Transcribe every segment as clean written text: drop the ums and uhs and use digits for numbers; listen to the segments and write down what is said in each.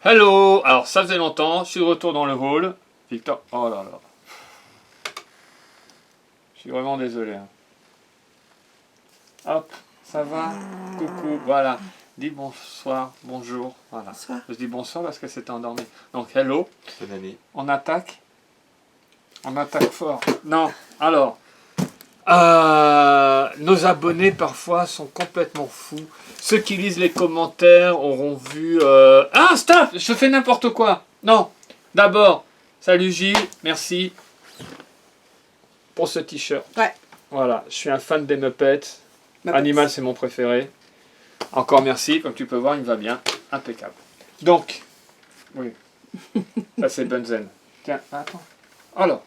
Hello! Alors ça faisait longtemps, je suis de retour dans le hall. Victor, oh là là. Je suis vraiment désolé. Hein. Hop, ça va? Coucou, voilà. Dis bonsoir, bonjour, voilà. Bonsoir. Je dis bonsoir parce que c'est endormi. Donc hello. Bonne année. On attaque. On attaque fort. Non, alors. Nos abonnés parfois sont complètement fous. Ceux qui lisent les commentaires auront vu... Ah, stop! Je fais n'importe quoi. Non. D'abord, salut Gilles, merci pour ce t-shirt. Ouais. Voilà, je suis un fan des Muppets. Muppets. Animal, c'est mon préféré. Encore merci, comme tu peux voir, il va bien. Impeccable. Donc, oui. Ça, c'est Bunzen. Tiens, attends. Alors,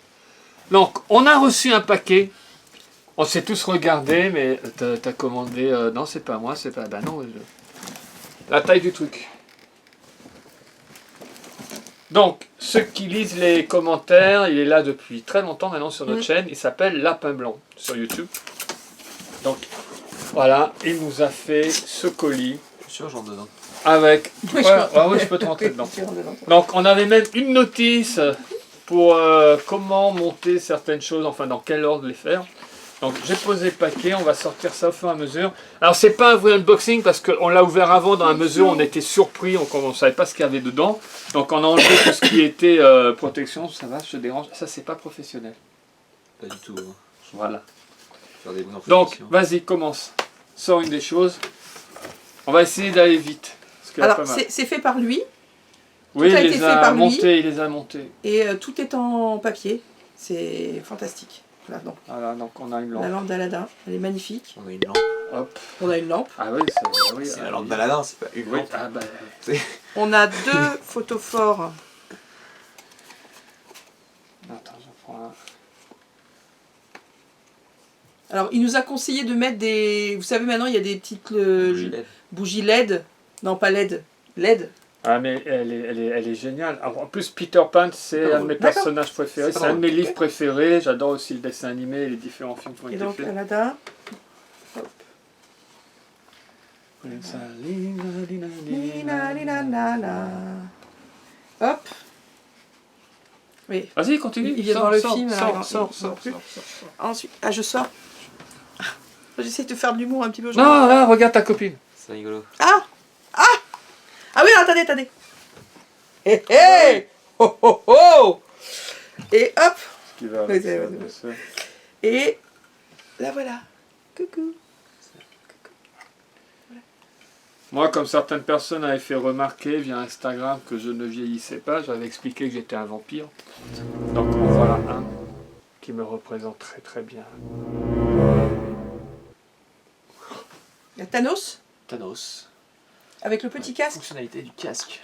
donc, on a reçu un paquet. On s'est tous regardés, mais t'as commandé... non, c'est pas moi, c'est pas... Ben non, la taille du truc. Donc, ceux qui lisent les commentaires, il est là depuis très longtemps maintenant sur notre chaîne. Il s'appelle Lapin Blanc sur YouTube. Donc, voilà, il nous a fait ce colis. Je suis sûr, j'en dedans. Avec... Oui, ouais, je peux te rentrer dedans. Donc, on avait même une notice pour comment monter certaines choses, enfin, dans quel ordre les faire. Donc j'ai posé le paquet, on va sortir ça au fur et à mesure. Alors c'est pas un vrai unboxing parce qu'on l'a ouvert avant dans la mesure où on était surpris, on ne savait pas ce qu'il y avait dedans. Donc on a enlevé tout ce qui était protection, ça va, je te dérange, ça c'est pas professionnel. Pas du tout. Hein. Voilà. Faire des bonnes Donc informations. vas-y, commence. Sors une des choses. On va essayer d'aller vite. Parce qu'il y a Alors, pas mal. c'est fait par lui. Oui, a il été les fait a par lui. montés, il les a montés. Et tout est en papier. C'est fantastique. Là-dedans. Voilà, donc on a une La lampe. lampe d'Aladin, elle est magnifique. On a une lampe. Hop. On a une lampe. Ah oui, c'est C'est la lampe d'Aladin, c'est pas une Oui, lampe. ah bah, On a deux photophores. attends, je prends un. Alors, il nous a conseillé de mettre des... Vous savez, maintenant, il y a des petites Bougie LED. bougies LED. Non, pas LED. LED. Ah mais elle est géniale. Alors, en plus Peter Pan c'est un de mes D'accord. personnages préférés, C'est c'est un de mes drôle. livres préférés, j'adore aussi le dessin animé et les différents films qui ont Et été donc, faits. Aladin. Hop. Lina, lina, nana. Hop. Oui. Vas-y, continue. Il vient de voir le film. Sors. alors, Ensuite, je sors. J'essaie de faire de l'humour un petit peu. Non, là, regarde ta copine. C'est rigolo. Ah oui, attendez. Hé hé Oh oh oh Et hop. Ce qui va avec Oui, ça, c'est- bien sûr. Et là voilà. Coucou. Moi, comme certaines personnes avaient fait remarquer via Instagram que je ne vieillissais pas, j'avais expliqué que j'étais un vampire. Donc en voilà un qui me représente très très bien. Il y a Thanos Thanos. avec le petit casque. Fonctionnalité du casque.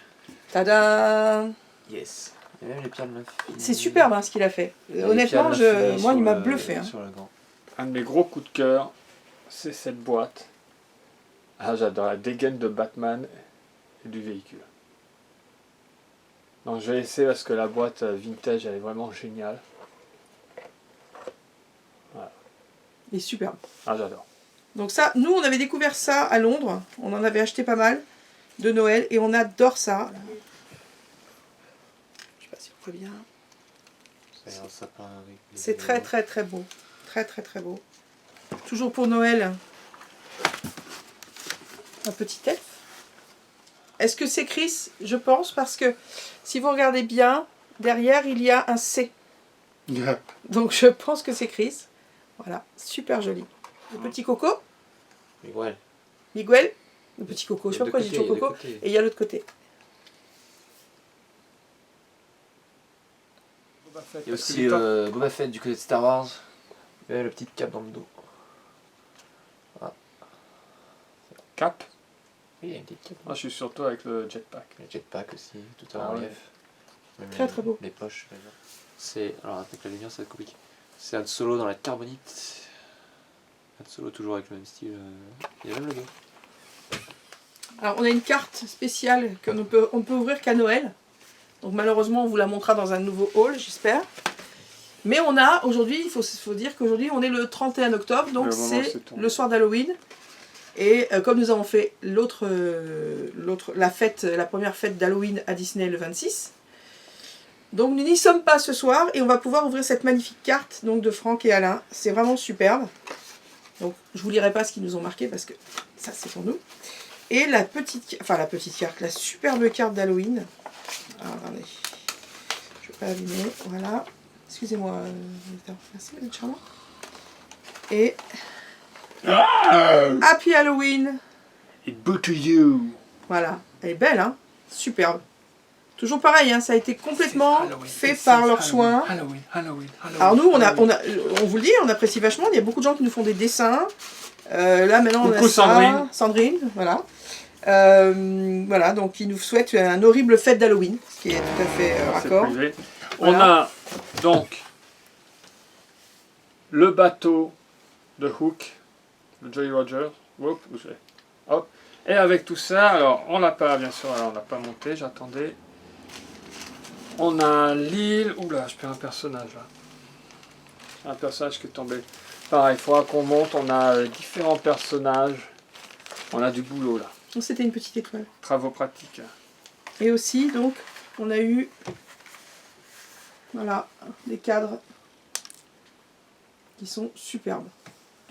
Tada. Yes. Il y a même les pierres de l'infini. C'est superbe hein, ce qu'il a fait. Il y a les Honnêtement, pierres de l'infini moi il sur m'a le- bluffé. Hein. Sur le gant. Un de mes gros coups de cœur, c'est cette boîte. Ah, j'adore la dégaine de Batman et du véhicule. Donc je vais laisser parce que la boîte vintage elle est vraiment géniale. Il est superbe. Ah, j'adore. Donc ça, nous on avait découvert ça à Londres. On en avait acheté pas mal de Noël et on adore ça. Je sais pas si on voit bien. C'est un sapin avec des- C'est très très très beau. Très très très beau. Toujours pour Noël. Un petit elfe. Est-ce que c'est Chris? Je pense parce que si vous regardez bien, derrière il y a un C. Donc je pense que c'est Chris. Voilà, super joli. Le petit coco, Mais ouais. Miguel. Le petit coco, je sais pas pourquoi j'ai dit Il y a deux coco. côtés. Et il y a l'autre côté. Il y a aussi Boba Fett du côté de Star Wars. Et le petit cap dans le dos. Cap. Oui, il y a une petite cap. Moi je suis surtout avec le jetpack. Le jetpack aussi, tout Ah en ouais. relief. Même Très, très beau. Les poches, je veux dire. C'est. Alors avec la lumière, ça va être compliqué. C'est Han Solo dans la carbonite. Han Solo toujours avec le même style. Il y a même le gars. Alors on a une carte spéciale qu'on ne peut ouvrir qu'à Noël. Donc malheureusement on vous la montrera dans un nouveau haul, j'espère. Mais on a aujourd'hui, il faut dire qu'aujourd'hui on est le 31 octobre, donc Le moment où c'est c'est tombé. le soir d'Halloween. Et comme nous avons fait la première fête d'Halloween à Disney le 26, donc nous n'y sommes pas ce soir et on va pouvoir ouvrir cette magnifique carte donc, de Franck et Alain. C'est vraiment superbe. Donc je ne vous lirai pas ce qu'ils nous ont marqué parce que ça c'est pour nous. Et la petite carte, la superbe carte d'Halloween. Attendez, je ne vais pas abîmer, voilà. Excusez-moi, merci vous êtes charmant. Et Happy Halloween. It boo to you. Voilà, elle est belle, hein, superbe. Toujours pareil, hein, ça a été complètement fait par leurs soins. Halloween. Alors nous, on vous le dit, on apprécie vachement. Il y a beaucoup de gens qui nous font des dessins. Là maintenant, coucou, on a ça. Sandrine, voilà. Voilà, donc ils nous souhaitent un horrible fête d'Halloween, ce qui est tout à fait raccord. Voilà. On a donc le bateau de Hook, le Jolly Roger. Hop. Et avec tout ça, alors on l'a pas, bien sûr, alors on l'a pas monté, j'attendais. On a l'île. Oula, je perds un personnage là. Un personnage qui est tombé. Pareil, il faudra qu'on monte. On a différents personnages. On a du boulot là. Donc c'était une petite étoile. Travaux pratiques. Et aussi, donc, on a eu voilà, des cadres qui sont superbes.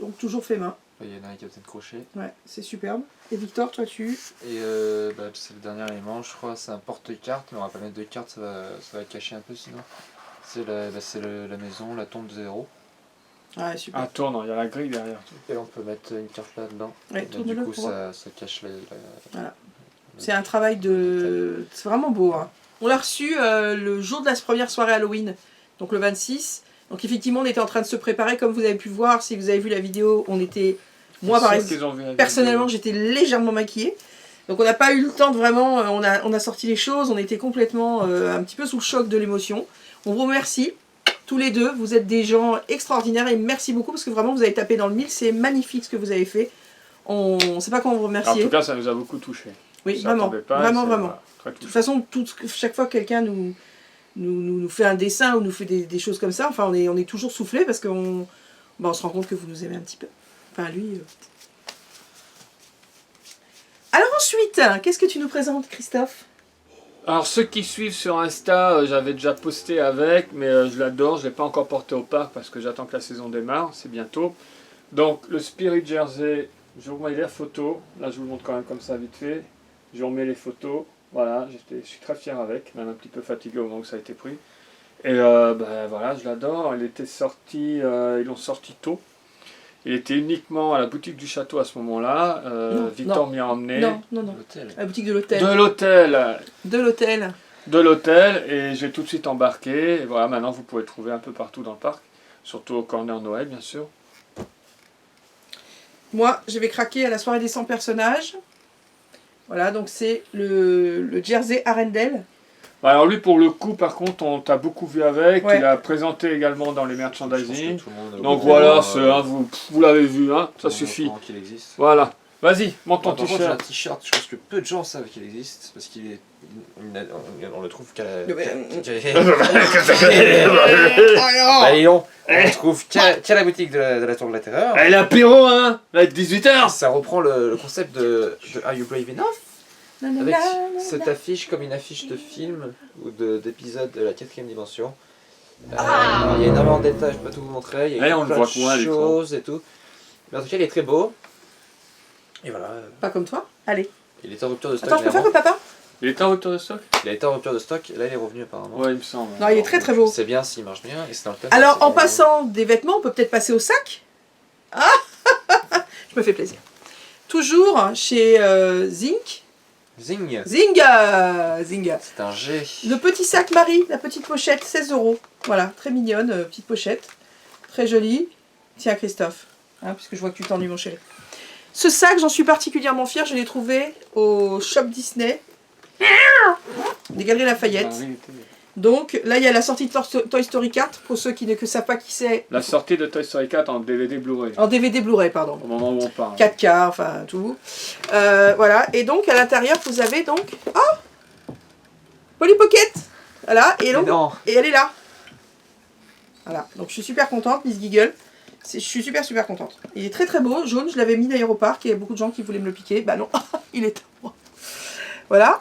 Donc toujours fait main. Il y en a un qui a peut-être crochet. Ouais, c'est superbe. Et Victor, toi tu... Et c'est le dernier élément, je crois, c'est un porte-carte, mais on va pas mettre de cartes, ça va cacher un peu sinon. C'est la maison, la tombe de 0. Ouais, super. Ah, tourne, il y a la grille derrière. Et là on peut mettre une carte là-dedans. Ouais, Du coup ça cache Voilà. C'est un travail de... C'est vraiment beau. Hein. On l'a reçu le jour de la première soirée Halloween, donc le 26. Donc effectivement, on était en train de se préparer, comme vous avez pu voir, si vous avez vu la vidéo, on était... Moi, par exemple, personnellement, j'étais légèrement maquillée. Donc on n'a pas eu le temps de vraiment... On a sorti les choses, on était complètement un petit peu sous le choc de l'émotion. On vous remercie, tous les deux. Vous êtes des gens extraordinaires et merci beaucoup parce que vraiment, vous avez tapé dans le mille. C'est magnifique ce que vous avez fait. On ne sait pas comment vous remercier. En tout cas, ça nous a beaucoup touché. Oui, vraiment. Vraiment. De toute façon, chaque fois que quelqu'un nous fait un dessin ou nous fait des choses comme ça, enfin, on est toujours soufflé parce qu'on on se rend compte que vous nous aimez un petit peu. Enfin, lui... Alors ensuite, qu'est-ce que tu nous présentes, Christophe? Alors ceux qui suivent sur Insta, j'avais déjà posté avec, mais je l'adore, je ne l'ai pas encore porté au parc parce que j'attends que la saison démarre, c'est bientôt. Donc le Spirit Jersey, je vous remets les photos, là je vous le montre quand même comme ça vite fait, je vous remets les photos, voilà, je suis très fier avec, même un petit peu fatigué au moment où ça a été pris. Et voilà, je l'adore, il était sorti, ils l'ont sorti tôt. Il était uniquement à la boutique du château à ce moment-là. Victor m'y a emmené. Non. La boutique de l'hôtel. De l'hôtel. Et j'ai tout de suite embarqué. Et voilà, maintenant vous pouvez le trouver un peu partout dans le parc. Surtout au corner Noël, bien sûr. Moi, je vais craquer à la soirée des 100 personnages. Voilà, donc c'est le Jersey Arendelle. Alors lui, pour le coup, par contre, on t'a beaucoup vu avec. Ouais. Il a présenté également dans les merchandising. Donc voilà, vous l'avez vu, hein, ça suffit. Qu'il existe. Voilà. Vas-y, monte ton t-shirt. t-shirt. Un t-shirt, je pense que peu de gens savent qu'il existe, parce qu'il est... On le trouve qu'à la... On le trouve qu'à la boutique de la Tour de la Terreur. Et l'apéro, hein, avec 18h. Ça reprend le concept de Are You Brave Enough? Avec cette affiche comme une affiche de film ou d'épisode de la 4ème dimension. Il y a énormément de détails, je peux pas tout vous montrer. Il y a plein de choses et tout. Mais en tout cas, il est très beau. Et voilà. Pas comme toi. Allez. Il est en rupture de stock. Attends, je peux faire comme papa? Il est en rupture de stock? Il a été en rupture de stock. Là, il est revenu apparemment. Ouais, il me semble. Non, il est très très beau. C'est bien s'il marche bien. Et dans le thème, alors, en passant des vêtements, on peut peut-être passer au sac. Ah je me fais plaisir. Toujours chez Zinc. Zing. Zinga. C'est un G. Le petit sac Marie, la petite pochette, 16 €. Voilà, très mignonne, petite pochette. Très jolie. Tiens, Christophe, hein, puisque je vois que tu t'ennuies, mon chéri. Ce sac, j'en suis particulièrement fière. Je l'ai trouvé au Shop Disney. Des Galeries Lafayette. Donc là, il y a la sortie de Toy Story 4, pour ceux qui ne savent pas qui c'est. La sortie de Toy Story 4 en DVD Blu-ray. En DVD Blu-ray, pardon. Au moment où on parle. 4K, enfin tout. Voilà, et donc à l'intérieur, vous avez donc... Oh, Polly Pocket. Voilà, et donc, et elle est là. Voilà, donc je suis super contente, Miss Giggle. Je suis super contente. Il est très très beau, jaune, je l'avais mis d'ailleurs au parc, il y a beaucoup de gens qui voulaient me le piquer. Bah non, il est à moi. Voilà.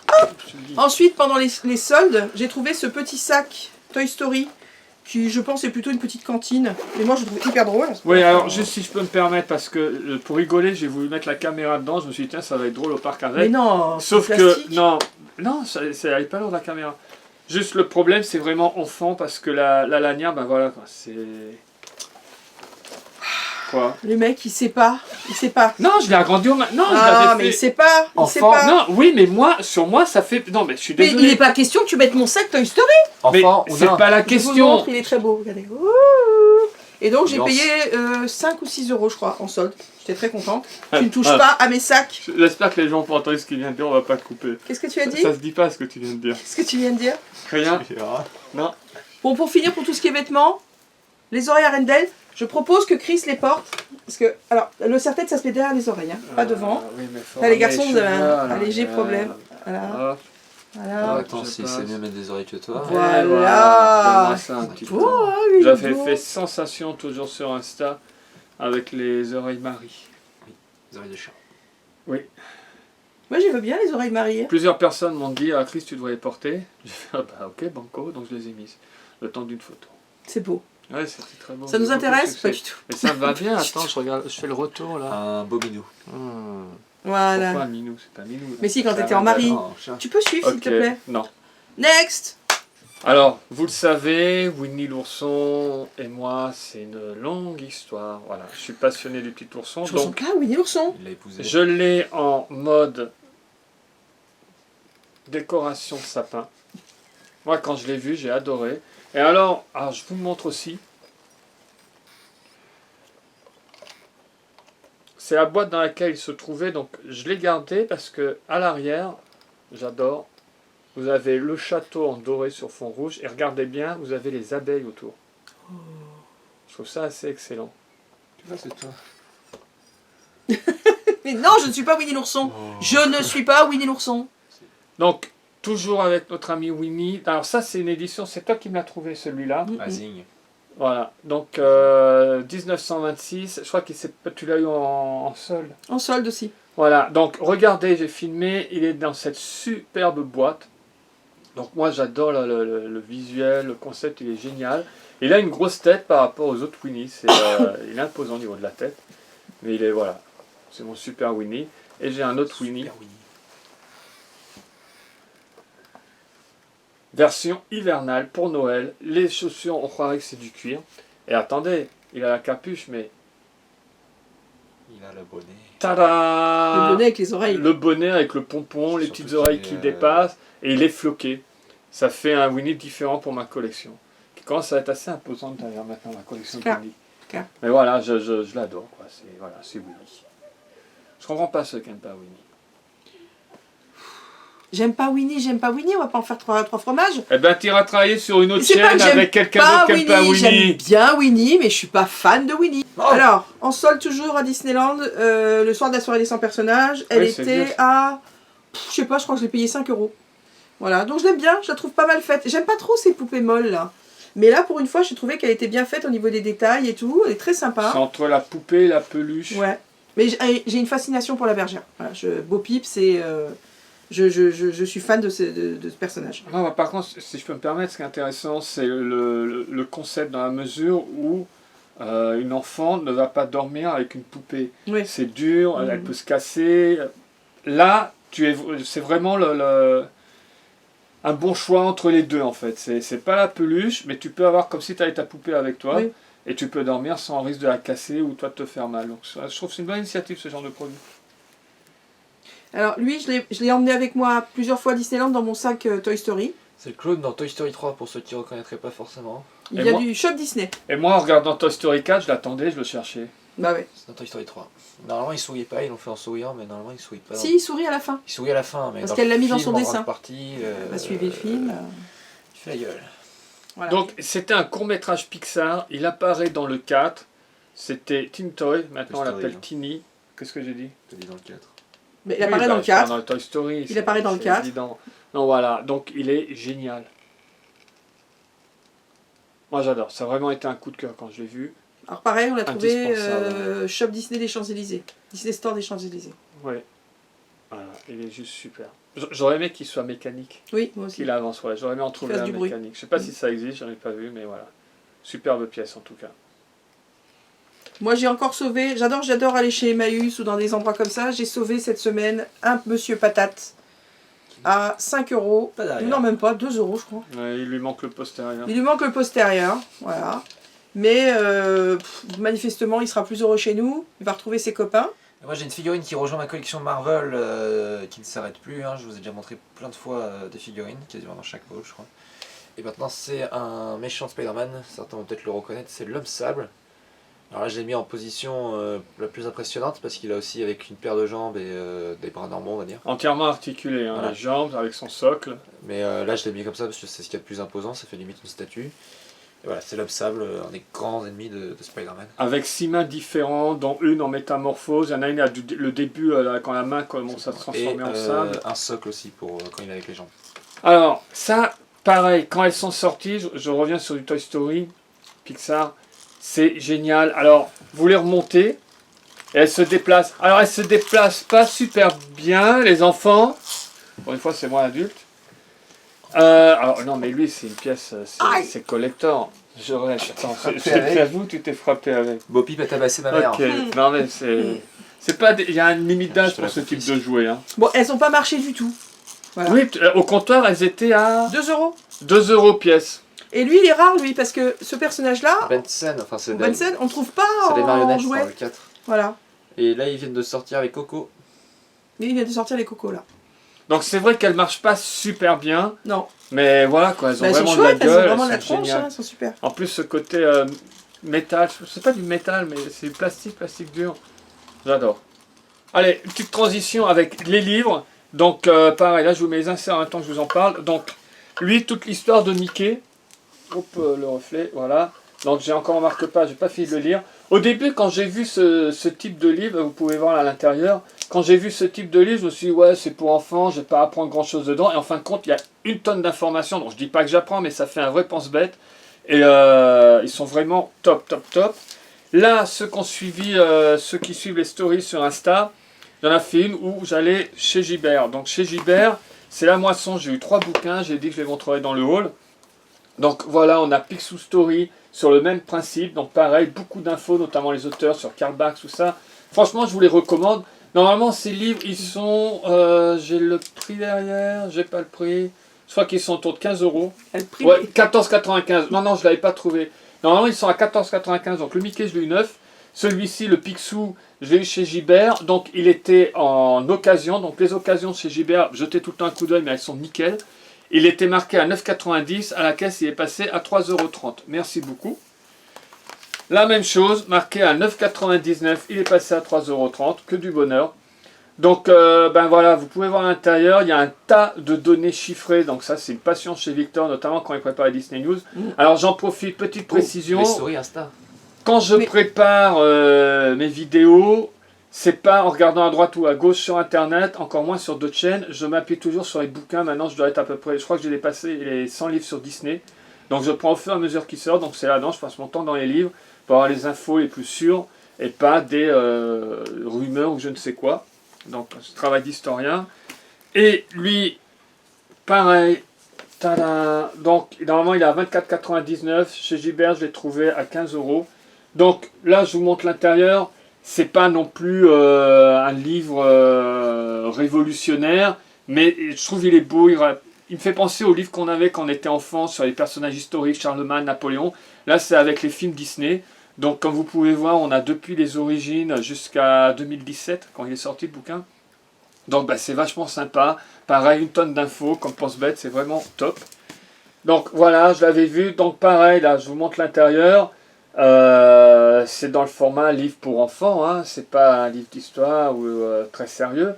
Ensuite, pendant les soldes, j'ai trouvé ce petit sac Toy Story, qui je pense est plutôt une petite cantine. Mais moi je le trouve hyper drôle. Oui, alors juste si je peux me permettre, parce que pour rigoler, j'ai voulu mettre la caméra dedans, je me suis dit tiens ça va être drôle au parc avec. Mais non, sauf c'est que, plastique. non, elle est pas lourde la caméra. Juste le problème c'est vraiment enfant, parce que la lanière, ben voilà, quoi, c'est... Quoi? Le mec il sait pas, Non, je l'ai agrandi au... Non, je Ah l'avais mais fait... il sait pas, Enfant, Non, oui, mais moi, sur moi, ça fait... Non, mais je suis Mais désolé. il n'est pas question que tu mettes mon sac Toy Story. Mais Enfant ou c'est nain. pas la Je vous le question. montre, il est très beau, regardez. Ouh. Et donc j'ai Ambiance. payé 5 ou 6 euros je crois en solde. J'étais très contente. Tu ne touches pas à mes sacs. J'espère que les gens vont entendre ce qu'il vient de dire, on va pas te couper. Qu'est-ce que tu as dit? Ça se dit pas ce que tu viens de dire. Qu'est-ce que tu viens de dire? Rien. Ah. Non. Bon, pour finir, pour tout ce qui est vêtements, les oreilles Arendelle, je propose que Chris les porte. Parce que, alors, le serre-tête, ça se met derrière les oreilles, hein, pas devant. Oui, mais faut Là, les ramener garçons, vous avez cheveux, un là. léger problème. Voilà. Hop. Voilà. Attends, je si passe. c'est mieux mettre des oreilles que toi. Voilà. Donne-moi ça un petit peu. Oh, il est J'avais beau. fait sensation toujours sur Insta avec les oreilles Marie. Des oreilles de chat. Moi, j'aime bien les oreilles mariées. Plusieurs personnes m'ont dit ah Chris tu devrais les porter. J'ai fait ah bah ok banco, donc je les ai mises. Le temps d'une photo. C'est beau. Ouais, c'était très beau. Ça nous J'ai beaucoup de intéresse? succès. Pas du tout. Mais ça me va bien, attends, je regarde, je fais le retour là. Un beau minou. Voilà. Pourquoi Minou? C'est pas Minou. là. Mais si, quand C'est t'étais en mari. Oh, chat. Tu peux suivre, s'il Ok, te plaît. non. Next. Alors, vous le savez, Winnie l'ourson et moi, c'est une longue histoire. Voilà, je suis passionné du petit ourson. Je ressemble Donc, pas à Winnie l'ourson. Il l'a épousé. je l'ai en mode décoration de sapin. Moi, quand je l'ai vu, j'ai adoré. Et alors, je vous montre aussi. C'est la boîte dans laquelle il se trouvait, donc je l'ai gardé parce que à l'arrière, j'adore. Vous avez le château en doré sur fond rouge et regardez bien, vous avez les abeilles autour. Je trouve ça assez excellent. Tu vois, c'est toi. Mais non, je ne suis pas Winnie l'ourson. Je ne suis pas Winnie l'ourson. Donc, toujours avec notre ami Winnie. Alors ça, c'est une édition, c'est toi qui me l'as trouvé celui-là. Azing. Voilà, donc 1926, je crois que tu l'as eu en solde. En solde aussi. Voilà, donc regardez, j'ai filmé, il est dans cette superbe boîte. Donc moi j'adore le visuel, le concept, il est génial. Il a une grosse tête par rapport aux autres Winnie, il est imposant au niveau de la tête. Mais il est, voilà, c'est mon super Winnie. Et j'ai un autre Winnie, version hivernale pour Noël. Les chaussures, on croirait que c'est du cuir. Et attendez, il a la capuche, mais... Il a le bonnet. Tada! Le bonnet avec les oreilles. Le bonnet avec le pompon, les Surtout petites oreilles qu'il qui est, dépassent, et il est floqué. Ça fait un Winnie différent pour ma collection. Qui commence à être assez imposante d'ailleurs maintenant, ma collection de Clair. Winnie. Clair. Mais voilà, je l'adore. Quoi. Voilà, c'est Winnie. Je comprends pas ceux qui n'aiment pas Winnie. J'aime pas Winnie, on va pas en faire trois fromages. Eh ben, tu iras travailler sur une autre C'est pas que chaîne j'aime avec quelqu'un d'autre qui n'aime pas J'aime Winnie. bien Winnie, mais je suis pas fan de Winnie. Oh. Alors, en solde toujours à Disneyland, le soir de la soirée des 100 personnages, elle Oui, c'est était vieux, à... Je sais pas, je crois que je l'ai payé 5 euros. Voilà, donc je l'aime bien, je la trouve pas mal faite. J'aime pas trop ces poupées molles là. Mais là, pour une fois, j'ai trouvé qu'elle était bien faite au niveau des détails et tout. Elle est très C'est sympa. entre la poupée et la peluche. Ouais. Mais j'ai une fascination pour la bergère. Voilà, Bo Peep, c'est... je suis fan de ce personnage. Non, bah, par contre, si je peux me permettre, ce qui est intéressant, c'est le concept dans la mesure où une enfant ne va pas dormir avec une poupée. Oui. C'est dur, elle peut se casser. Là, c'est vraiment un bon choix entre les deux en fait. C'est pas la peluche, mais tu peux avoir comme si tu avais ta poupée avec toi. Oui. Et tu peux dormir sans risque de la casser ou toi de te faire mal. Donc je trouve que c'est une bonne initiative ce genre de produit. Alors lui, je l'ai emmené avec moi plusieurs fois à Disneyland dans mon sac Toy Story. C'est le clown dans Toy Story 3 pour ceux qui ne reconnaîtraient pas forcément. Il Et vient moi du shop Disney. Et moi en regardant Toy Story 4, je l'attendais, je le cherchais. Bah ouais. C'est dans Toy Story 3. Normalement, il souriait pas, ils l'ont fait en souriant, mais normalement, il sourit pas. Si, il sourit à la fin. Il sourit à la fin, mais Parce dans qu'elle le l'a mis dans film, son en dessin. grande partie, Elle va suivre le film. il fait la gueule. Voilà. Donc c'était un court-métrage Pixar, il apparaît dans le 4, c'était Teen Toy, maintenant on Toy Story, l'appelle hein. Teeny. Qu'est-ce que j'ai dit? Je te dis dans le 4. Mais il apparaît dans le je parle 4. dans le Toy Story. Il apparaît dans le 4. Évident. Non voilà, donc il est génial. Moi j'adore, ça a vraiment été un coup de cœur quand je l'ai vu. Alors pareil, on l'a trouvé Indispensable. Shop Disney des Champs-Élysées. Disney Store des Champs-Élysées. Ouais. Voilà, il est juste super. J'aurais aimé qu'il soit mécanique, Oui, moi aussi. qu'il avance. Ouais. J'aurais aimé en trouver fasse un du bruit. mécanique. Je sais pas si ça existe, j'en ai pas vu, mais voilà. Superbe pièce en tout cas. Moi j'ai encore sauvé, j'adore aller chez Emmaüs ou dans des endroits comme ça. J'ai sauvé cette semaine un Monsieur Patate à 5 €. Pas derrière. Non, même pas, 2 € je crois. Ouais, il lui manque le postérieur. Il lui manque le postérieur, voilà. Mais manifestement, il sera plus heureux chez nous. Il va retrouver ses copains. Moi j'ai une figurine qui rejoint ma collection Marvel qui ne s'arrête plus. Hein. Je vous ai déjà montré plein de fois des figurines, quasiment dans chaque pôle je crois. Et maintenant c'est un méchant Spider-Man, certains vont peut-être le reconnaître, c'est l'homme sable. Alors là je l'ai mis en position la plus impressionnante parce qu'il a aussi avec une paire de jambes et des bras normaux on va dire. Entièrement articulé, hein, Voilà. les jambes avec son socle. Mais là je l'ai mis comme ça parce que c'est ce qu'il y a de plus imposant, ça fait limite une statue. Et voilà, c'est l'homme sable, un des grands ennemis de Spider-Man. Avec 6 mains différentes, dont une en métamorphose. Il y en a une à le début, quand la main commence à se transformer en sable. Un socle aussi pour quand il est avec les jambes. Alors, ça, pareil, quand elles sont sorties, je reviens sur du Toy Story, Pixar, c'est génial. Alors, vous les remontez, et elles se déplacent. Alors, elles se déplacent pas super bien, les enfants. Pour une fois, c'est moi adulte. Alors, non, mais lui, c'est une pièce, c'est collector. Je rêve. Attends, c'est à vous, tu t'es frappé avec. Bopip a tabassé ma mère. Ok, non, mais c'est pas. Il y a une limite d'âge Je te pour la ce type confie. de jouet. Hein. Bon, elles n'ont pas marché du tout. Voilà. Oui, au comptoir, elles étaient à 2 €. 2 € pièce. Et lui, il est rare, lui, parce que ce personnage-là, Benson, enfin c'est Benson, on ne trouve pas c'est des en marionnettes jouet. dans le 4. Voilà. Et là ils viennent de sortir avec Coco. Mais il vient de sortir les cocos, là. Donc c'est vrai qu'elles marchent pas super bien, Non. mais voilà quoi, elles ont Bah, elles sont vraiment de la chouettes, elles ont gueule, vraiment de la elles sont tronche, géniales. hein, elles sont super. En plus ce côté métal, c'est pas du métal mais c'est du plastique dur. J'adore. Allez, une petite transition avec les livres. Donc pareil, là je vous mets les inserts en même temps que je vous en parle. Donc lui, toute l'histoire de Mickey. Hop, le reflet, voilà. Donc j'ai encore en marque-page, j'ai pas fini de le lire. Au début, quand j'ai vu ce type de livre, vous pouvez voir à l'intérieur, quand j'ai vu ce type de livre, je me suis dit, ouais, c'est pour enfants, je vais pas apprendre grand-chose dedans. Et en fin de compte, il y a une tonne d'informations. Donc je dis pas que j'apprends, mais ça fait un vrai pense-bête. Et ils sont vraiment top, top, top. Là, ceux qui suivent les stories sur Insta, j'en ai fait une où j'allais chez Gibert. Donc chez Gibert, c'est la moisson, j'ai eu 3 bouquins, j'ai dit que je les montrerai dans le hall. Donc voilà, on a Picsou Story sur le même principe. Donc pareil, beaucoup d'infos, notamment les auteurs sur Karl Barks, tout ça. Franchement, je vous les recommande. Normalement, ces livres, ils sont... j'ai le prix derrière, j'ai pas le prix. Je crois qu'ils sont autour de 15 €. Elle prie. Ouais, 14,95. Non, je l'avais pas trouvé. Normalement, ils sont à 14,95. Donc le Mickey, je l'ai eu neuf. Celui-ci, le Picsou, je l'ai eu chez Gibert. Donc il était en occasion. Donc les occasions chez Gibert, jetez tout le temps un coup d'œil, mais elles sont nickel. Il était marqué à 9,90. À la caisse, il est passé à 3,30 €. Merci beaucoup. La même chose, marqué à 9,99. Il est passé à 3,30 €. Que du bonheur. Donc, ben voilà, vous pouvez voir à l'intérieur, il y a un tas de données chiffrées. Donc ça, c'est une passion chez Victor, notamment quand il prépare les Disney News. Alors j'en profite, petite précision. Les stories Insta. Quand je prépare mes vidéos, c'est pas en regardant à droite ou à gauche sur Internet, encore moins sur d'autres chaînes. Je m'appuie toujours sur les bouquins. Maintenant, je dois être à peu près, je crois que j'ai dépassé les 100 livres sur Disney. Donc je prends au fur et à mesure qu'ils sortent. Donc c'est là-dedans, je passe mon temps dans les livres pour avoir les infos les plus sûres et pas des rumeurs ou je ne sais quoi. Donc ce travail d'historien. Et lui, pareil. Tada. Donc normalement il est à 24,99. Chez Gibert, je l'ai trouvé à 15 €. Donc là, je vous montre l'intérieur. C'est pas non plus un livre révolutionnaire, mais je trouve il est beau. Il me fait penser au livre qu'on avait quand on était enfant sur les personnages historiques, Charlemagne, Napoléon. Là, c'est avec les films Disney. Donc, comme vous pouvez voir, on a depuis les origines jusqu'à 2017, quand il est sorti le bouquin. Donc, bah, c'est vachement sympa. Pareil, une tonne d'infos, comme pense-bête, c'est vraiment top. Donc, voilà, je l'avais vu. Donc, pareil, là, je vous montre l'intérieur. C'est dans le format livre pour enfants, hein. C'est pas un livre d'histoire ou très sérieux.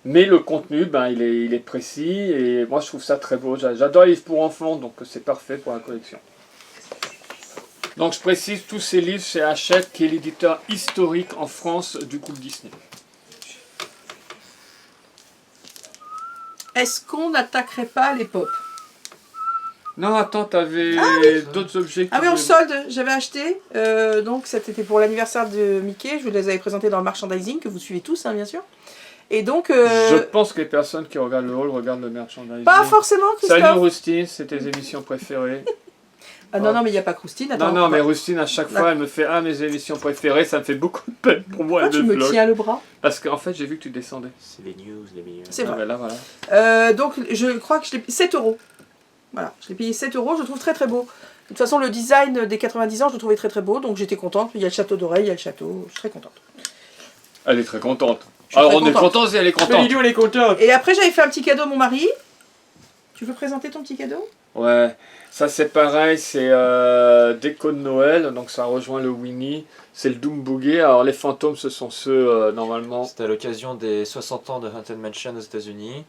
Mais le contenu, ben, il est précis et moi, je trouve ça très beau. J'adore les livres pour enfants, donc c'est parfait pour la collection. Donc je précise, tous ces livres chez Hachette, qui est l'éditeur historique en France du groupe Disney. Est-ce qu'on n'attaquerait pas les pop? Non, attends, t'avais d'autres objets. Ah oui, en solde, j'avais acheté. Donc, c'était pour l'anniversaire de Mickey. Je vous les avais présentés dans le merchandising, que vous suivez tous, hein, bien sûr. Et donc... Je pense que les personnes qui regardent le hall regardent le merchandising. Pas forcément, Christophe. Salut Roustine, c'est tes émissions préférées. Ah non, non, mais il n'y a pas Croustine. Attends, non, mais Roustine, à chaque fois, elle me fait mes émissions préférées. Ça me fait beaucoup de peine pour moi. Pourquoi tu me tiens le bras? Parce qu'en fait, j'ai vu que tu descendais. C'est les news, les meilleurs. C'est vrai. Mais là, voilà. Donc, je crois que je l'ai payé 7 €. Voilà, je l'ai payé 7 €. Je le trouve très très beau. De toute façon, le design des 90 ans, je le trouvais très très beau. Donc, j'étais contente. Il y a le château d'oreille, il y a le château. Je suis très contente. Elle est très contente. Je suis Alors, très on est contente. content si elle est contente. Lilou, elle est contente. Et après, j'avais fait un petit cadeau à mon mari. Tu veux présenter ton petit cadeau? Ouais, ça c'est pareil, c'est déco de Noël, donc ça rejoint le Winnie, c'est le Doom Boogie. Alors les fantômes, ce sont ceux normalement. C'était à l'occasion des 60 ans de Haunted Mansion aux États-Unis.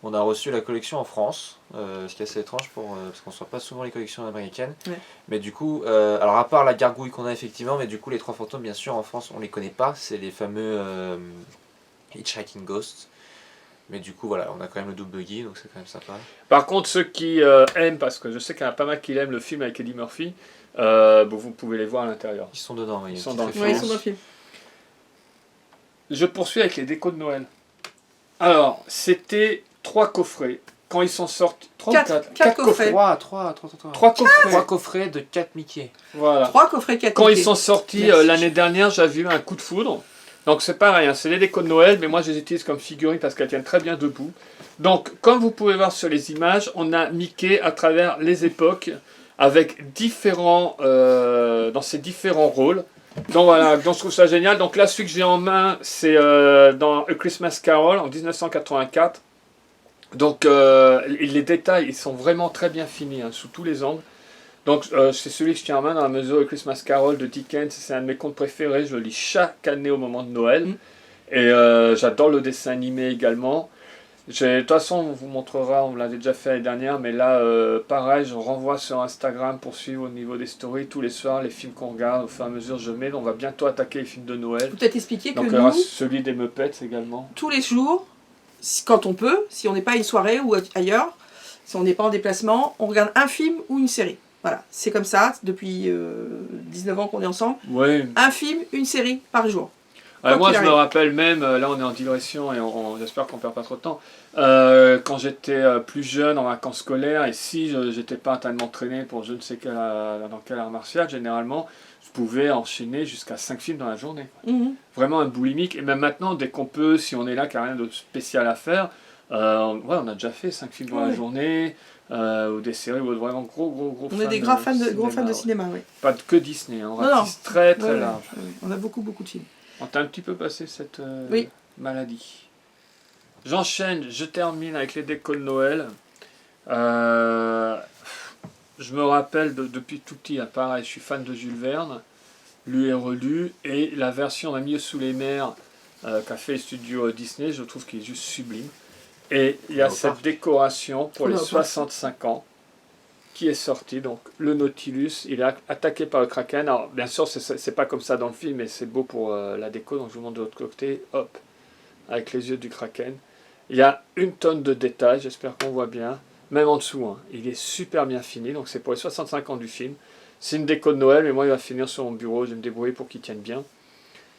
On a reçu la collection en France, ce qui est assez étrange parce qu'on ne reçoit pas souvent les collections américaines. Ouais. Mais du coup, alors à part la gargouille qu'on a effectivement, mais du coup les trois fantômes, bien sûr, en France, on les connaît pas. C'est les fameux Hitchhiking Ghosts. Mais du coup, voilà, on a quand même le Doom Buggy, donc c'est quand même sympa. Par contre, ceux qui aiment, parce que je sais qu'il y en a pas mal qui aiment le film avec Eddie Murphy, vous pouvez les voir à l'intérieur. Ils sont dedans, oui. Ils sont dans le Oui, ils sont dans le film. Je poursuis avec les décos de Noël. Alors, c'était 3 coffrets. Quand ils sont sortis... 3 ou 4 4 coffrets. 3 coffrets. 3 coffrets de 4 Mickey. Voilà. 3 coffrets 4 Quand ils sont sortis Merci. l'année dernière, j'avais eu un coup de foudre. Donc c'est pareil, hein, c'est les décos de Noël, mais moi je les utilise comme figurines parce qu'elles tiennent très bien debout. Donc comme vous pouvez voir sur les images, on a Mickey à travers les époques avec différents, dans ses différents rôles. Donc voilà, donc je trouve ça génial. Donc là, celui que j'ai en main, c'est dans A Christmas Carol en 1984. Donc les détails, ils sont vraiment très bien finis, hein, sous tous les angles. Donc c'est celui que je tiens en main dans la mesure de Christmas Carol de Dickens, c'est un de mes contes préférés, je le lis chaque année au moment de Noël. Et j'adore le dessin animé également. De toute façon on vous montrera, on l'avait déjà fait l'année dernière, mais là pareil, je renvoie sur Instagram pour suivre au niveau des stories tous les soirs, les films qu'on regarde, au fur et à mesure je mets, on va bientôt attaquer les films de Noël. Peut-être expliquer Donc que il y aura nous, celui des Muppets également. tous les jours, quand on peut, si on n'est pas à une soirée ou ailleurs, si on n'est pas en déplacement, on regarde un film ou une série. Voilà, c'est comme ça, depuis 19 ans qu'on est ensemble. Oui. Un film, une série par jour. Moi je me rappelle même, là on est en digression et j'espère qu'on perd pas trop de temps, quand j'étais plus jeune en vacances scolaires et si j'étais pas tellement entraîné pour je ne sais dans quel art martial, généralement je pouvais enchaîner jusqu'à 5 films dans la journée. Vraiment un boulimique, et même maintenant dès qu'on peut, si on est là qu'il n'y a rien de spécial à faire, on a déjà fait 5 films dans la journée. Ou des séries ou vraiment gros on est des gros fans de cinéma, oui. Pas que Disney, on ratisse très large. Ouais. On a beaucoup de films. On t'a un petit peu passé cette maladie. J'enchaîne, je termine avec les décos de Noël. Je me rappelle depuis tout petit, hein, pareil, je suis fan de Jules Verne, lu et relu, et la version Un milieu sous les mers qu'a fait les studios Disney, je trouve qu'il est juste sublime. Et il y a cette décoration pour les 65 ans qui est sortie, donc le Nautilus, il est attaqué par le Kraken. Alors bien sûr c'est pas comme ça dans le film, mais c'est beau pour la déco, donc je vous montre de l'autre côté, hop, avec les yeux du Kraken. Il y a 1 tonne de détails, j'espère qu'on voit bien, même en dessous, hein. Il est super bien fini, donc c'est pour les 65 ans du film. C'est une déco de Noël, mais moi il va finir sur mon bureau, je vais me débrouiller pour qu'il tienne bien.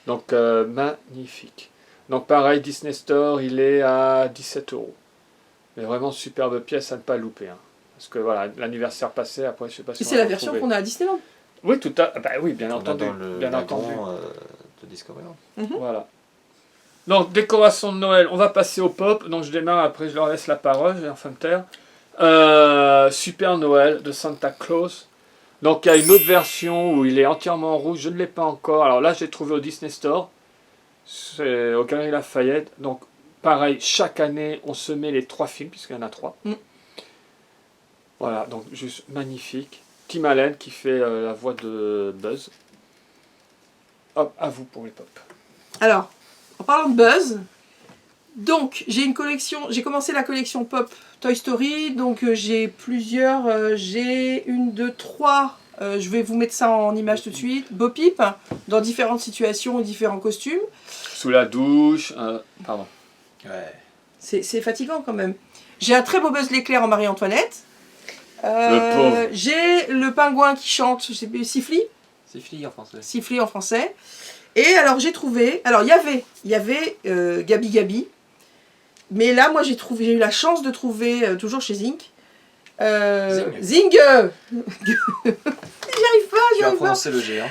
Donc magnifique. Donc pareil, Disney Store, il est à 17 €. Mais vraiment superbe pièce à ne pas louper. Hein. Parce que voilà, l'anniversaire passé, après je sais pas si c'est la version qu'on a à Disneyland. Oui, oui, bien entendu. Bien entendu. De Discoveryland. Voilà. Donc, décoration de Noël, on va passer au pop. Donc je démarre, après je leur laisse la parole, je vais enfin me taire. Super Noël de Santa Claus. Donc il y a une autre version où il est entièrement en rouge, je ne l'ai pas encore. Alors là, j'ai trouvé au Disney Store. C'est au Galeries Lafayette. Donc pareil, chaque année, on se met les 3 films, puisqu'il y en a 3. Voilà, donc juste magnifique. Tim Allen qui fait la voix de Buzz. Hop, à vous pour les pop. Alors, en parlant de Buzz, donc j'ai une collection, j'ai commencé la collection pop Toy Story, donc j'ai plusieurs, j'ai 1, 2, 3, je vais vous mettre ça en image tout de suite, Bo Peep, dans différentes situations et différents costumes. Sous la douche, pardon. Ouais. C'est fatigant quand même. J'ai un très beau Buzz l'éclair en Marie-Antoinette. Le pauvre. J'ai le pingouin qui chante, je sais plus, Siffly. Siffly en français. Siffly en français. Et alors j'ai trouvé, alors il y avait Gabi Gabi. Mais là, moi, j'ai eu la chance de trouver, toujours chez Zinc, Zing. J'y arrive pas, Tu vas prononcer le G.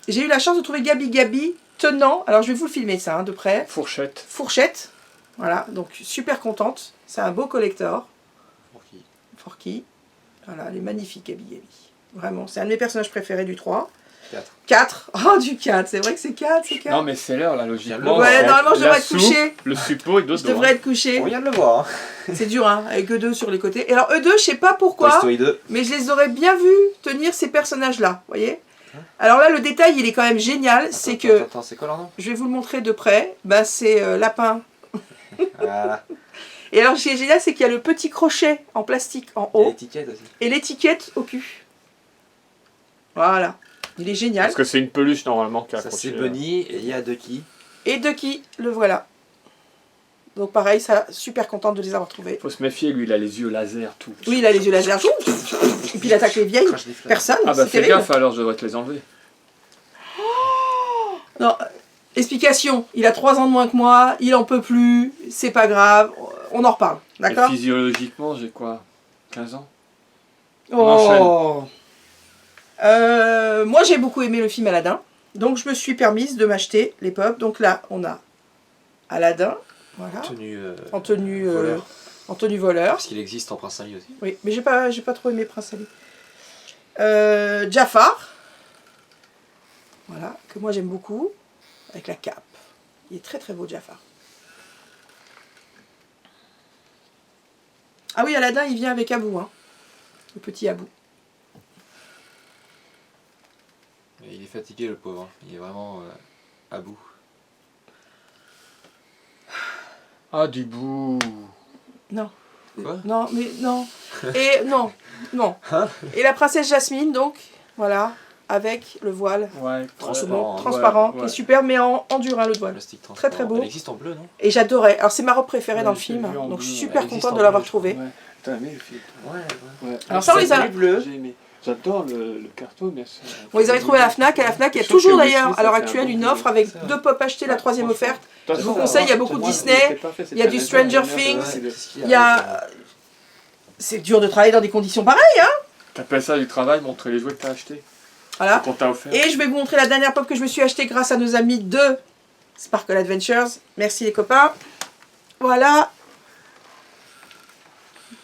j'ai eu la chance de trouver Gabi Gabi tenant, alors je vais vous le filmer ça, de près. Fourchette. Voilà, donc super contente. C'est un beau collector. Forky. Voilà, elle est magnifique, Gabi Gabi. Vraiment, c'est un de mes personnages préférés du 3. 4. Oh, du 4, c'est vrai que c'est 4, c'est 4. Non, mais c'est l'heure, là, logiquement. Ouais, normalement, je devrais être couché. Le suppôt et d'autres. Je devrais être couché. On vient de le voir. C'est dur, hein, avec eux deux sur les côtés. Et alors, eux deux, je sais pas pourquoi, mais je les aurais bien vus tenir ces personnages-là, vous voyez. Alors là, le détail, il est quand même génial. C'est que. Attends, c'est quoi leur nom? Je vais vous le montrer de près. Bah, c'est Lapin. Voilà. Et alors, ce qui est génial, c'est qu'il y a le petit crochet en plastique en haut. Et l'étiquette aussi. Et l'étiquette au cul. Voilà. Il est génial. Parce que c'est une peluche normalement qui a Ça accroché. c'est Bunny et il y a Ducky. Et Ducky, le voilà. Donc pareil, ça, super contente de les avoir trouvés. Faut se méfier, lui, il a les yeux laser, tout. Oui, il a les yeux laser. Et puis il attaque les vieilles. Personne. Ah bah c'est fais terrible. gaffe alors, je devrais te les enlever. Non, explication. Il a 3 ans de moins que moi, il en peut plus, c'est pas grave, on en reparle. D'accord? Physiologiquement, j'ai quoi? 15 ans? Oh. Moi j'ai beaucoup aimé le film Aladdin, donc je me suis permise de m'acheter les pop. Donc là on a Aladdin, voilà, en tenue voleur. Parce qu'il existe en Prince Ali aussi. Oui, mais j'ai pas trop aimé Prince Ali. Jafar, voilà, que moi j'aime beaucoup, avec la cape. Il est très très beau Jafar. Ah oui, Aladdin il vient avec Abou, hein, le petit Abou. Il est fatigué le pauvre, il est vraiment à bout. Ah, du bout. Non. Quoi? Non, mais non. Et non. Hein? Et la princesse Jasmine, donc, voilà, avec le voile transparent, qui est super, mais en dur, hein, le voile. Très très beau. Elle existe en bleu, non? Et j'adorais. Alors c'est ma robe préférée dans le film, donc je suis super contente de l'avoir trouvée. Ouais. T'as aimé le film? Ouais. Alors ça on les a... J'ai aimé. J'adore le carton, mais on les avait trouvés à la FNAC. À la FNAC, il y a toujours d'ailleurs à l'heure actuelle une offre avec 2 pop achetés, la 3e offerte. Je vous conseille, il y a beaucoup de Disney, il y a du Stranger Things, il y a... C'est dur de travailler dans des conditions pareilles, hein. T'appelles ça du travail, montrer les jouets que t'as achetés. Voilà. Qu'on t'a offert. Et je vais vous montrer la dernière pop que je me suis achetée grâce à nos amis de Sparkle Adventures. Merci les copains. Voilà.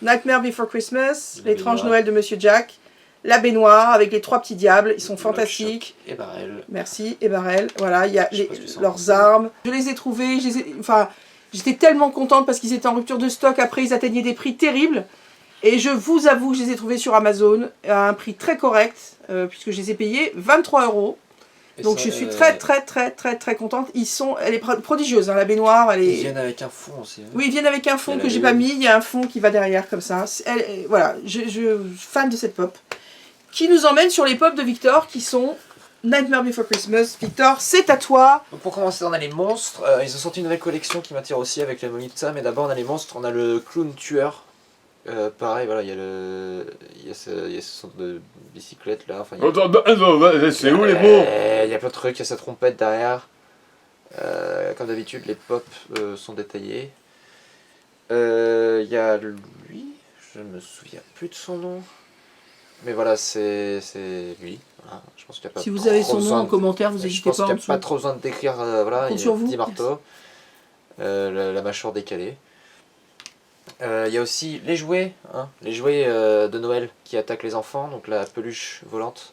Nightmare Before Christmas, l'étrange Noël de Monsieur Jack, la baignoire avec les 3 petits diables, ils sont fantastiques. Et Barrel. Merci, et Barrel. Voilà, il y a leurs armes. Je les ai trouvés, enfin, j'étais tellement contente parce qu'ils étaient en rupture de stock. Après, ils atteignaient des prix terribles. Et je vous avoue que je les ai trouvés sur Amazon à un prix très correct, puisque je les ai payés 23 €. Donc ça, je suis très contente. Elle est prodigieuse, hein, la baignoire. Ils viennent avec un fond aussi. Hein. Oui, ils viennent avec un fond que j'ai pas mis. Il y a un fond qui va derrière comme ça. Voilà, je suis fan de cette pop. Qui nous emmène sur les pop de Victor qui sont Nightmare Before Christmas. Victor, c'est à toi. Donc pour commencer, on a les monstres. Ils ont sorti une nouvelle collection qui m'attire aussi avec la momie de ça. Mais d'abord, on a les monstres. On a le clown tueur. Pareil, voilà, il y a ce sorte de bicyclette là. Enfin, c'est où les mots? Il y a plein de trucs, il y a sa trompette derrière. Comme d'habitude, les pop sont détaillés. Il y a lui, je me souviens plus de son nom. Mais voilà, c'est lui. Voilà. Je pense qu'il y a pas si vous avez son nom en commentaire, vous n'hésitez pas. Je pense qu'il n'y a pas trop besoin de décrire. Voilà, il y a un petit marteau, la mâchoire décalée. Il y a aussi les jouets, hein, de Noël qui attaquent les enfants, donc la peluche volante.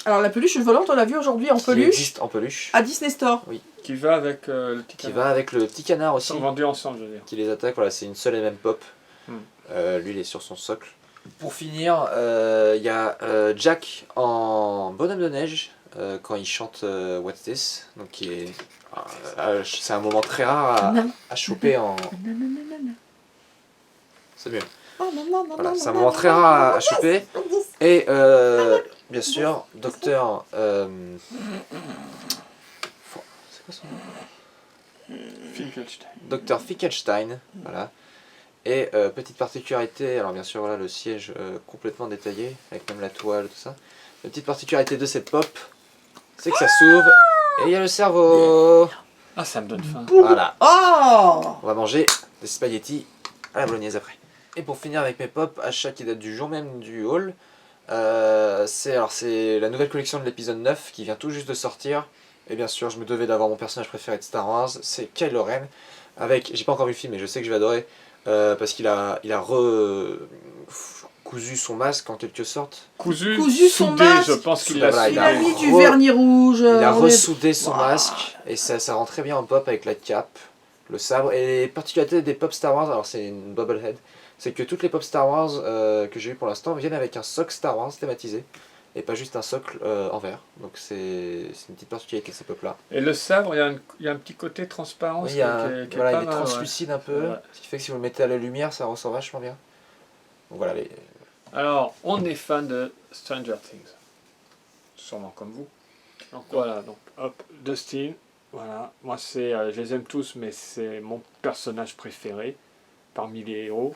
Alors la peluche volante, on l'a vu aujourd'hui en peluche. Existe en peluche. À Disney Store. Oui. Qui va avec le petit canard. Qui va avec le petit canard aussi. Ils sont vendus ensemble, je veux dire. Qui les attaque, voilà, c'est une seule et même pop. Lui, il est sur son socle. Pour finir, il y a Jack en bonhomme de neige quand il chante What's This, donc c'est un moment très rare à choper en. C'est mieux. Voilà, c'est un moment très rare à choper. Et bien sûr, docteur. C'est quoi son nom? Finkelstein. Docteur Finkelstein, voilà. Et petite particularité, alors bien sûr voilà le siège complètement détaillé, avec même la toile, tout ça. La petite particularité de cette pop, c'est que ça s'ouvre et il y a le cerveau. Ah, ça me donne faim. Voilà. Oh! On va manger des spaghettis à la bolognaise après. Et pour finir avec mes pop, achat qui date du jour même du haul, c'est la nouvelle collection de l'épisode 9 qui vient tout juste de sortir. Et bien sûr, je me devais d'avoir mon personnage préféré de Star Wars, c'est Kylo Ren. Avec, j'ai pas encore vu le film, mais je sais que je vais adorer, parce qu'il a cousu son masque en quelque sorte. Cousu son soudé, masque. je pense qu'il Voilà, l'a Il soudé. a mis du vernis rouge. Il a on est- ressoudé son Wow. masque, et ça rend très bien en pop avec la cape, le sabre. Et les particularités des pop Star Wars, alors c'est une bobblehead, c'est que toutes les pop Star Wars que j'ai eu pour l'instant viennent avec un socle Star Wars thématisé, et pas juste un socle en verre. Donc c'est une petite particularité de ces pop là. Et le sabre, il y a un petit côté transparent. Oui, qui il est voilà, pas il est mal, translucide un peu, Ouais. ce qui fait que si vous le mettez à la lumière, ça ressort vachement bien. Donc voilà, Alors, on est fan de Stranger Things. Sûrement comme vous. Donc voilà, donc hop, Dustin. Voilà, moi je les aime tous, mais c'est mon personnage préféré parmi les héros.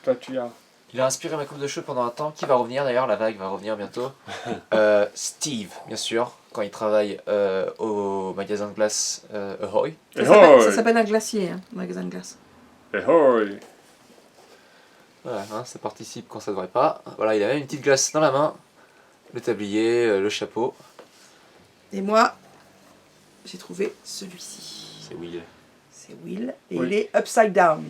Toi, tu as. il a inspiré ma coupe de cheveux pendant un temps, qui va revenir d'ailleurs, la vague va revenir bientôt. Steve, bien sûr, quand il travaille au magasin de glace Ahoy. Ça s'appelle un glacier, hein, magasin de glace. Ahoy! Voilà, hein, ça participe quand ça devrait pas. Voilà, il avait une petite glace dans la main, le tablier, le chapeau. Et moi, j'ai trouvé celui-ci. C'est Will. C'est Will, et Oui. il est upside down.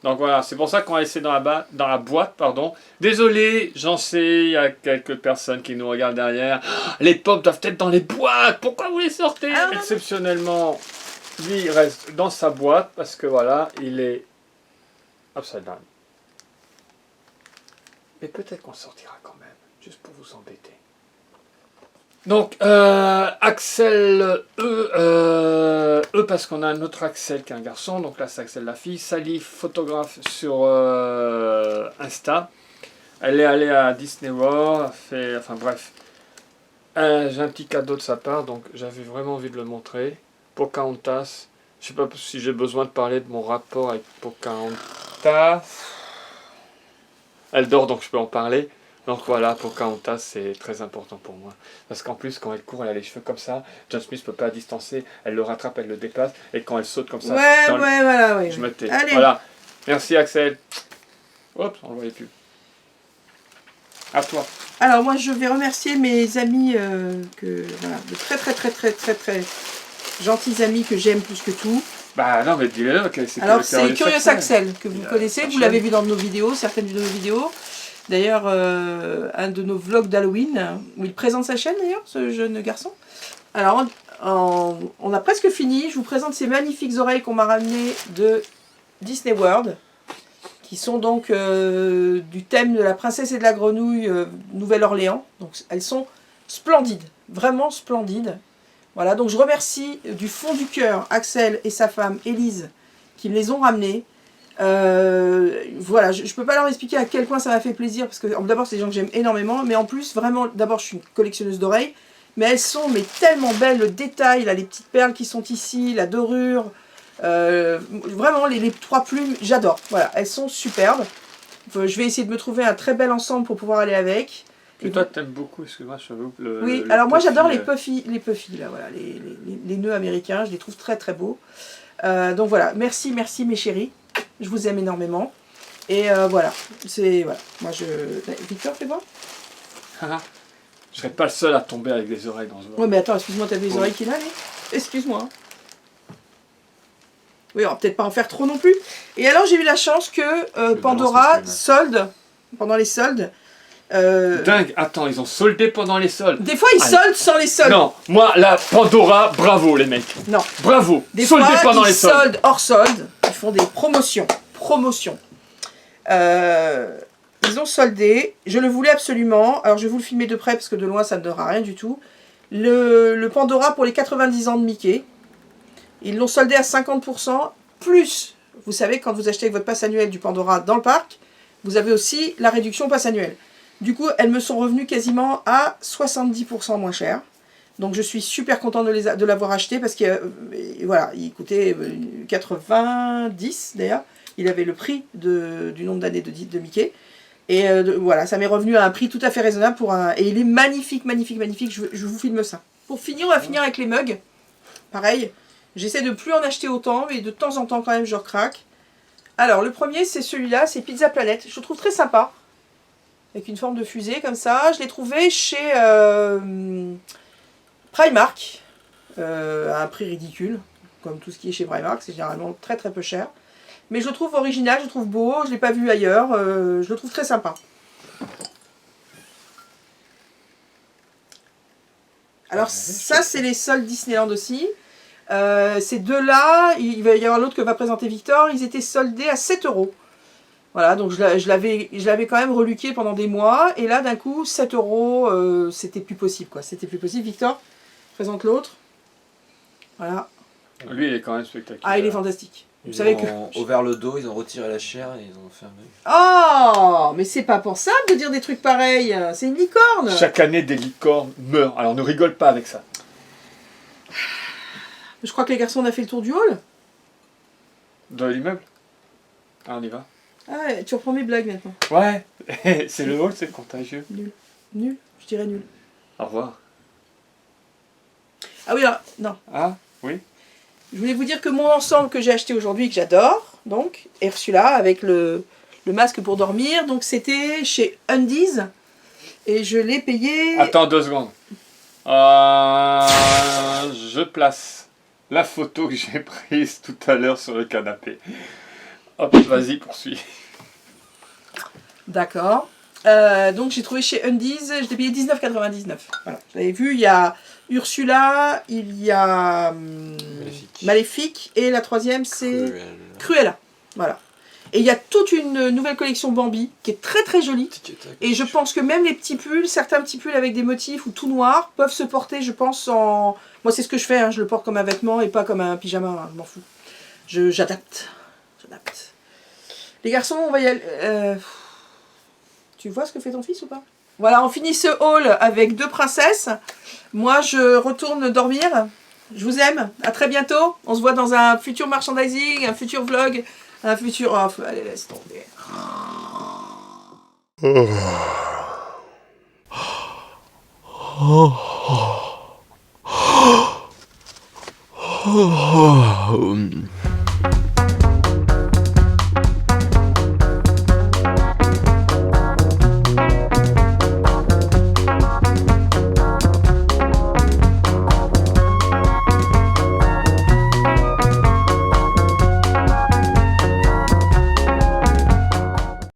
Donc voilà, c'est pour ça qu'on va laisser dans la boîte, pardon. Désolé, j'en sais, il y a quelques personnes qui nous regardent derrière. Ah, les pop doivent être dans les boîtes, pourquoi vous les sortez? Ah, non, non. Exceptionnellement, lui, il reste dans sa boîte parce que voilà, il est upside down. Mais peut-être qu'on sortira quand même, juste pour vous embêter. Donc, Axel, parce qu'on a un autre Axel qui est un garçon, donc là c'est Axel la fille. Sally, photographe sur Insta. Elle est allée à Disney World, enfin bref. J'ai un petit cadeau de sa part, donc j'avais vraiment envie de le montrer. Pocahontas. Je sais pas si j'ai besoin de parler de mon rapport avec Pocahontas. Elle dort, donc je peux en parler. Donc voilà, Pocahontas, c'est très important pour moi. Parce qu'en plus, quand elle court, elle a les cheveux comme ça. John Smith ne peut pas distancer. Elle le rattrape, elle le déplace. Et quand elle saute comme ça, Voilà, oui. je me tais. Allez. Voilà. Merci Axel. Oups, on ne le voyait plus. À toi. Alors moi, je vais remercier mes amis, voilà, de très gentils amis que j'aime plus que tout. Bah non, mais dis-le. Alors c'est Curious Axel, que vous Il a connaissez, sa vous l'avez chaîne. vu dans nos vidéos, certaines de nos vidéos. D'ailleurs, un de nos vlogs d'Halloween, où il présente sa chaîne d'ailleurs, ce jeune garçon. Alors, on a presque fini. Je vous présente ces magnifiques oreilles qu'on m'a ramenées de Disney World, qui sont donc du thème de la princesse et de la grenouille Nouvelle-Orléans. Donc elles sont splendides, vraiment splendides. Voilà, donc je remercie du fond du cœur Axel et sa femme Élise qui me les ont ramenées. Voilà, je ne peux pas leur expliquer à quel point ça m'a fait plaisir, parce que d'abord c'est des gens que j'aime énormément, mais en plus vraiment, d'abord je suis une collectionneuse d'oreilles, mais elles sont tellement belles, le détail, là, les petites perles qui sont ici, la dorure, vraiment les trois plumes, j'adore, voilà, elles sont superbes. Je vais essayer de me trouver un très bel ensemble pour pouvoir aller avec. Et toi, t'aimes beaucoup, excuse-moi, je veux Oui, alors moi j'adore les puffy là, voilà, les nœuds américains, je les trouve très très beaux. Donc voilà, merci mes chéris, je vous aime énormément. Et voilà, voilà, moi Victor, fais voir. Je serais pas le seul à tomber avec des oreilles dans ce Ouais, vlog. mais attends, excuse-moi, t'as des oreilles qu'il a, allez. Excuse-moi. Oui, on va peut-être pas en faire trop non plus. Et alors j'ai eu la chance que Pandora solde, pendant les soldes. Dingue, attends, ils ont soldé pendant les soldes. Des fois ils soldent sans les soldes. Non, moi, la Pandora, bravo les mecs. Non. Bravo. Des Soldé fois pendant ils les soldes. soldent hors solde, ils font des promotions. Ils ont soldé, je le voulais absolument. Alors je vais vous le filmer de près parce que de loin ça ne donnera rien du tout. Le Pandora pour les 90 ans de Mickey. Ils l'ont soldé à 50%, plus, vous savez, quand vous achetez avec votre passe annuel du Pandora dans le parc, vous avez aussi la réduction passe annuel. Du coup, elles me sont revenues quasiment à 70% moins cher. Donc je suis super contente de l'avoir acheté parce que voilà, il coûtait 90 d'ailleurs. il avait le prix du nombre d'années de Mickey. Et voilà, ça m'est revenu à un prix tout à fait raisonnable pour un... Et il est magnifique, magnifique, magnifique. Je vous filme ça. Pour finir, on va finir avec les mugs. Pareil, j'essaie de plus en acheter autant, mais de temps en temps quand même je recraque. Alors, le premier, c'est celui-là, c'est Pizza Planet. Je le trouve très sympa. Avec une forme de fusée comme ça. Je l'ai trouvé chez Primark. À un prix ridicule. Comme tout ce qui est chez Primark, c'est généralement très très peu cher. Mais je le trouve original, je le trouve beau, je ne l'ai pas vu ailleurs. Je le trouve très sympa. Alors ça, c'est les soldes Disneyland aussi. Ces deux-là, il va y avoir l'autre que va présenter Victor, ils étaient soldés à 7 €. Voilà, donc je l'avais quand même reluqué pendant des mois. Et là, d'un coup, 7 €, c'était plus possible, quoi. C'était plus possible. Victor, présente l'autre. Voilà. Lui, il est quand même spectaculaire. Ah, il est fantastique. Vous Ils savez ont ouvert le dos, ils ont retiré la chair et ils ont fermé. Oh, mais c'est pas pensable de dire des trucs pareils. C'est une licorne. Chaque année, des licornes meurent. Alors, ne rigole pas avec ça. Je crois que les garçons, on a fait le tour du hall. Dans l'immeuble. Ah, on y va. Ah ouais, tu reprends mes blagues maintenant. Ouais, c'est le hall, c'est contagieux. Nul. Nul. Je dirais nul. Au revoir. Ah oui, alors, non. Ah, oui. Je voulais vous dire que mon ensemble que j'ai acheté aujourd'hui, que j'adore, donc, Ursula, avec le masque pour dormir, donc c'était chez Undies, et je l'ai payé... Attends 2 secondes. Je place la photo que j'ai prise tout à l'heure sur le canapé. Hop, vas-y, poursuis. D'accord. Donc j'ai trouvé chez Undies, je l'ai payé 19,99. Voilà. Je l'avais vu, il y a Ursula, il y a Maléfique, et la troisième c'est Cruella. Voilà. Et il y a toute une nouvelle collection Bambi qui est très très jolie. Et je pense que même les petits pulls, certains petits pulls avec des motifs ou tout noir, peuvent se porter, je pense, en... Moi c'est ce que je fais, hein, je le porte comme un vêtement et pas comme un pyjama, hein, je m'en fous. J'adapte. Les garçons, on va y aller... Tu vois ce que fait ton fils ou pas? Voilà, on finit ce haul avec 2 princesses. Moi, je retourne dormir. Je vous aime. À très bientôt. On se voit dans un futur merchandising, un futur vlog, un futur... Oh, allez, laisse tomber.